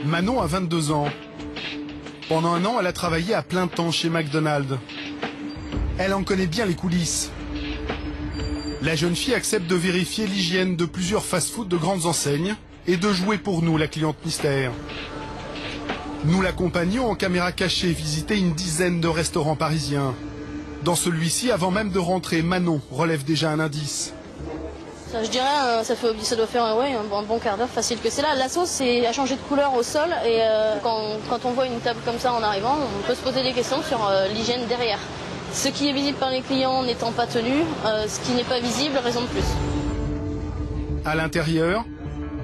Manon a 22 ans. Pendant un an, elle a travaillé à plein temps chez McDonald's. Elle en connaît bien les coulisses. La jeune fille accepte de vérifier l'hygiène de plusieurs fast-food de grandes enseignes et de jouer pour nous la cliente mystère. Nous l'accompagnons en caméra cachée visiter une dizaine de restaurants parisiens. Dans celui-ci, avant même de rentrer, Manon relève déjà un indice. Je dirais, ça doit faire un bon quart d'heure facile que c'est là. La sauce a changé de couleur au sol et quand on voit une table comme ça en arrivant, on peut se poser des questions sur l'hygiène derrière. Ce qui est visible par les clients n'étant pas tenu, ce qui n'est pas visible, raison de plus. À l'intérieur,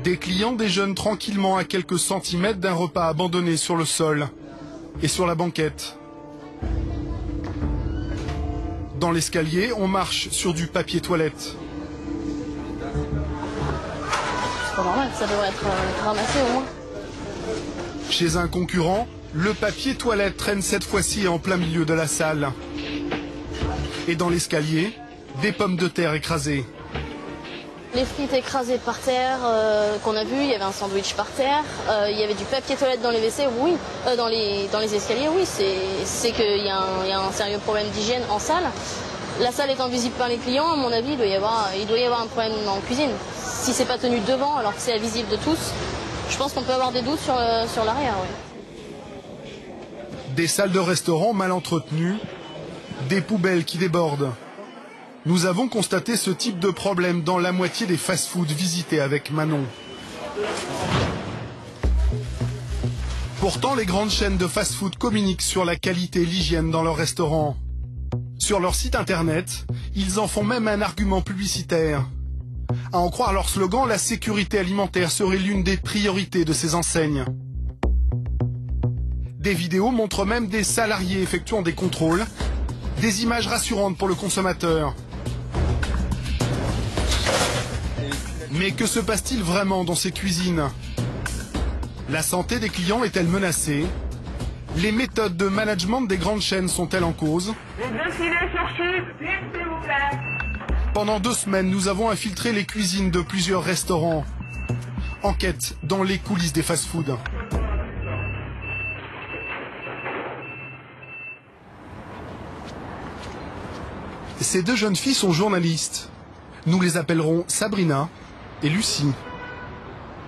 des clients déjeunent tranquillement à quelques centimètres d'un repas abandonné sur le sol et sur la banquette. Dans l'escalier, on marche sur du papier toilette. C'est pas normal, ça devrait être ramassé au moins. Chez un concurrent, le papier toilette traîne cette fois-ci en plein milieu de la salle. Et dans l'escalier, des pommes de terre écrasées. Les frites écrasées par terre qu'on a vu, il y avait un sandwich par terre, il y avait du papier toilette dans les WC, oui, dans les escaliers, oui, c'est qu'il y a un sérieux problème d'hygiène en salle. La salle étant visible par les clients, à mon avis, il doit y avoir un problème en cuisine. Si c'est pas tenu devant, alors que c'est visible de tous, je pense qu'on peut avoir des doutes sur l'arrière. Oui. Des salles de restaurant mal entretenues, des poubelles qui débordent. Nous avons constaté ce type de problème dans la moitié des fast-foods visités avec Manon. Pourtant, les grandes chaînes de fast-food communiquent sur la qualité et l'hygiène dans leurs restaurants. Sur leur site internet, ils en font même un argument publicitaire. À en croire leur slogan, la sécurité alimentaire serait l'une des priorités de ces enseignes. Des vidéos montrent même des salariés effectuant des contrôles, des images rassurantes pour le consommateur. Mais que se passe-t-il vraiment dans ces cuisines? La santé des clients est-elle menacée? Les méthodes de management des grandes chaînes sont-elles en cause? Pendant 2 semaines, nous avons infiltré les cuisines de plusieurs restaurants. Enquête dans les coulisses des fast-foods. Ces 2 jeunes filles sont journalistes. Nous les appellerons Sabrina et Lucie.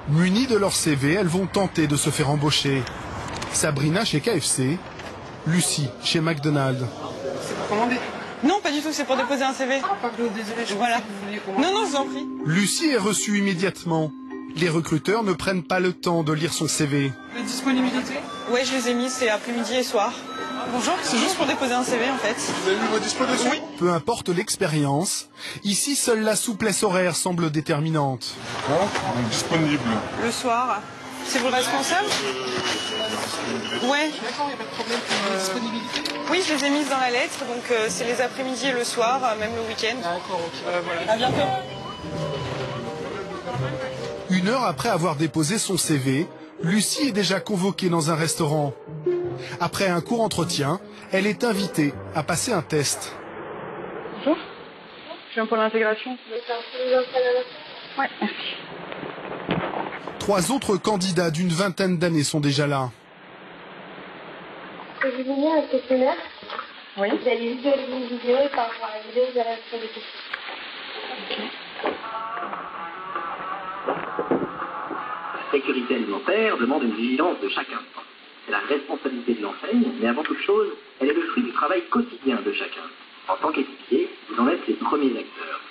Munies de leur CV, elles vont tenter de se faire embaucher. Sabrina chez KFC, Lucie chez McDonald's. C'est pour commander? Non, pas du tout, c'est pour déposer un CV. Désolé, je voilà. pensais que vous vouliez commander. Non, je vous en prie. Lucie est reçue immédiatement. Les recruteurs ne prennent pas le temps de lire son CV. Les disponibilités? Ouais, je les ai mis, c'est après-midi et soir. Bonjour, c'est juste pour déposer un CV en fait. Vous avez mis vos dispos dessus? Oui. Peu importe l'expérience, ici seule la souplesse horaire semble déterminante. Bon, donc disponible. Le soir. C'est vous le responsable? Ouais. D'accord, il n'y a pas de problème pour les disponibilités? Oui, je les ai mises dans la lettre, donc c'est les après-midi et le soir, même le week-end. D'accord, ok. Voilà. À bientôt. 1 heure après avoir déposé son CV, Lucie est déjà convoquée dans un restaurant. Après un court entretien, elle est invitée à passer un test. Bonjour. Je viens pour l'intégration. Ouais, merci. 3 autres candidats d'une vingtaine d'années sont déjà là. Je vais vous lire un questionnaire. Oui. Vous allez visualiser une vidéo et par rapport à la vidéo, vous allez répondre des questions. La sécurité alimentaire demande une vigilance de chaque instant. C'est la responsabilité de l'enseigne, mais avant toute chose, elle est le fruit du travail quotidien de chacun. En tant qu'équipier, vous en êtes les premiers acteurs.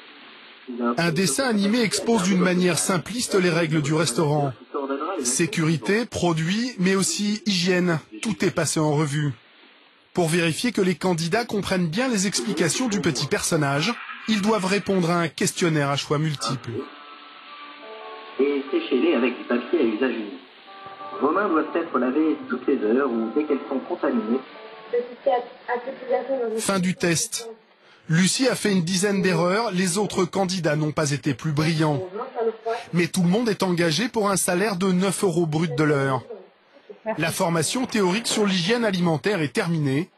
Un dessin animé expose d'une manière simpliste les règles du restaurant. Sécurité, produits, mais aussi hygiène, tout est passé en revue. Pour vérifier que les candidats comprennent bien les explications du petit personnage, ils doivent répondre à un questionnaire à choix multiples. Et séchez-les avec du papier à usage unique. Vos mains doivent être lavées toutes les heures ou dès qu'elles sont contaminées. Fin du test. Lucie a fait une dizaine d'erreurs, les autres candidats n'ont pas été plus brillants. Mais tout le monde est engagé pour un salaire de 9 € brut de l'heure. La formation théorique sur l'hygiène alimentaire est terminée.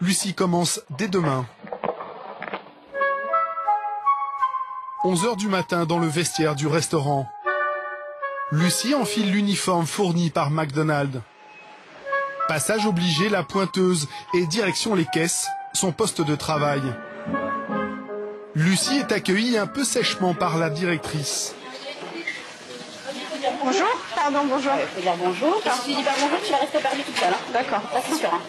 Lucie commence dès demain. 11 h du matin dans le vestiaire du restaurant. Lucie enfile l'uniforme fourni par McDonald's. Passage obligé, la pointeuse et direction les caisses, son poste de travail. Lucie est accueillie un peu sèchement par la directrice. Bonjour. Pardon, bonjour. Il faut dire bonjour. Si tu dis pas bonjour, tu vas rester perdu toute seule. Hein. D'accord. Ça, c'est sûr. Hein.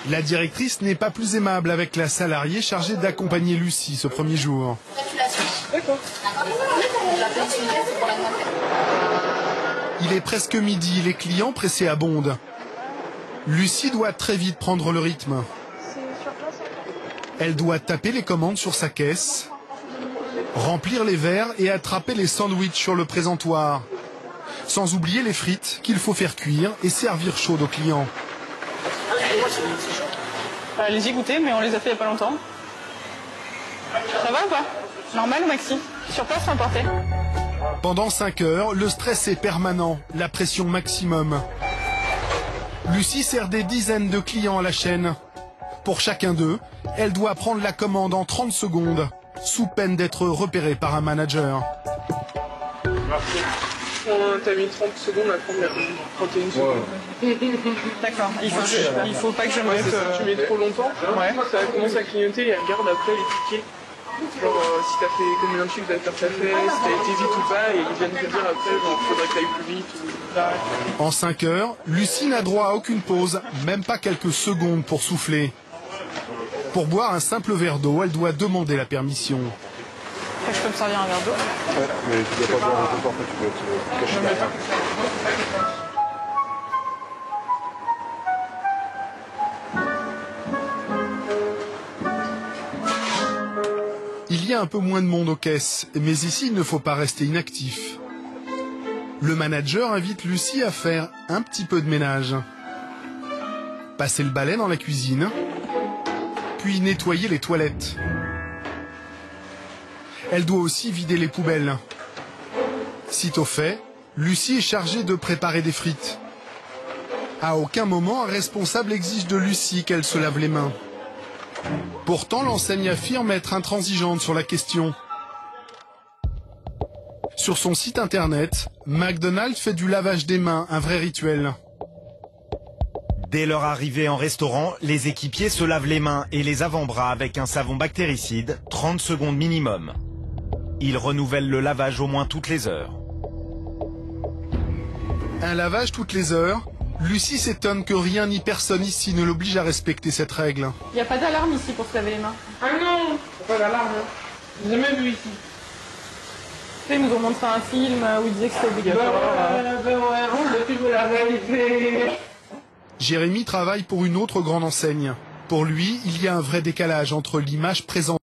La directrice n'est pas plus aimable avec la salariée chargée d'accompagner Lucie ce premier jour. D'accord. Il est presque midi, les clients pressés abondent. Lucie doit très vite prendre le rythme. Elle doit taper les commandes sur sa caisse, remplir les verres et attraper les sandwichs sur le présentoir. Sans oublier les frites qu'il faut faire cuire et servir chaudes aux clients. Allez-y goûter, mais on les a fait il n'y a pas longtemps. Ça va ou pas? Normal ou maxi? Sur place ou emporté? Pendant 5 heures, le stress est permanent, la pression maximum. Lucie sert des dizaines de clients à la chaîne. Pour chacun d'eux, elle doit prendre la commande en 30 secondes, sous peine d'être repérée par un manager. T'as mis 30 secondes à prendre la commande. 31 secondes. D'accord. Il faut pas que je me... Tu mets trop longtemps, Ouais. ça commence à clignoter et elle regarde après les tickets. Genre si t'as fait combien de chiffres d'affaires t'as fait, si t'as été vite ou pas, et ils viennent te dire après, genre faudrait que t'ailles plus vite. Ou... En 5 heures, Lucie n'a droit à aucune pause, même pas quelques secondes pour souffler. Pour boire un simple verre d'eau, elle doit demander la permission. Je peux me servir un verre d'eau? Ouais, mais tu dois pas boire un peu, après tu dois te cacher derrière. Il y a un peu moins de monde aux caisses, mais ici il ne faut pas rester inactif. Le manager invite Lucie à faire un petit peu de ménage. Passer le balai dans la cuisine, puis nettoyer les toilettes. Elle doit aussi vider les poubelles. Sitôt fait, Lucie est chargée de préparer des frites. À aucun moment, un responsable exige de Lucie qu'elle se lave les mains. Pourtant, l'enseigne affirme être intransigeante sur la question. Sur son site internet, McDonald's fait du lavage des mains un vrai rituel. Dès leur arrivée en restaurant, les équipiers se lavent les mains et les avant-bras avec un savon bactéricide, 30 secondes minimum. Ils renouvellent le lavage au moins toutes les heures. Un lavage toutes les heures? Lucie s'étonne que rien ni personne ici ne l'oblige à respecter cette règle. Il n'y a pas d'alarme ici pour se laver les mains. Ah non, pas d'alarme. J'ai jamais vu ici. Tu sais, ils nous ont montré un film où ils disaient que c'était obligatoire. Ouais, la réalité. Jérémy travaille pour une autre grande enseigne. Pour lui, il y a un vrai décalage entre l'image présente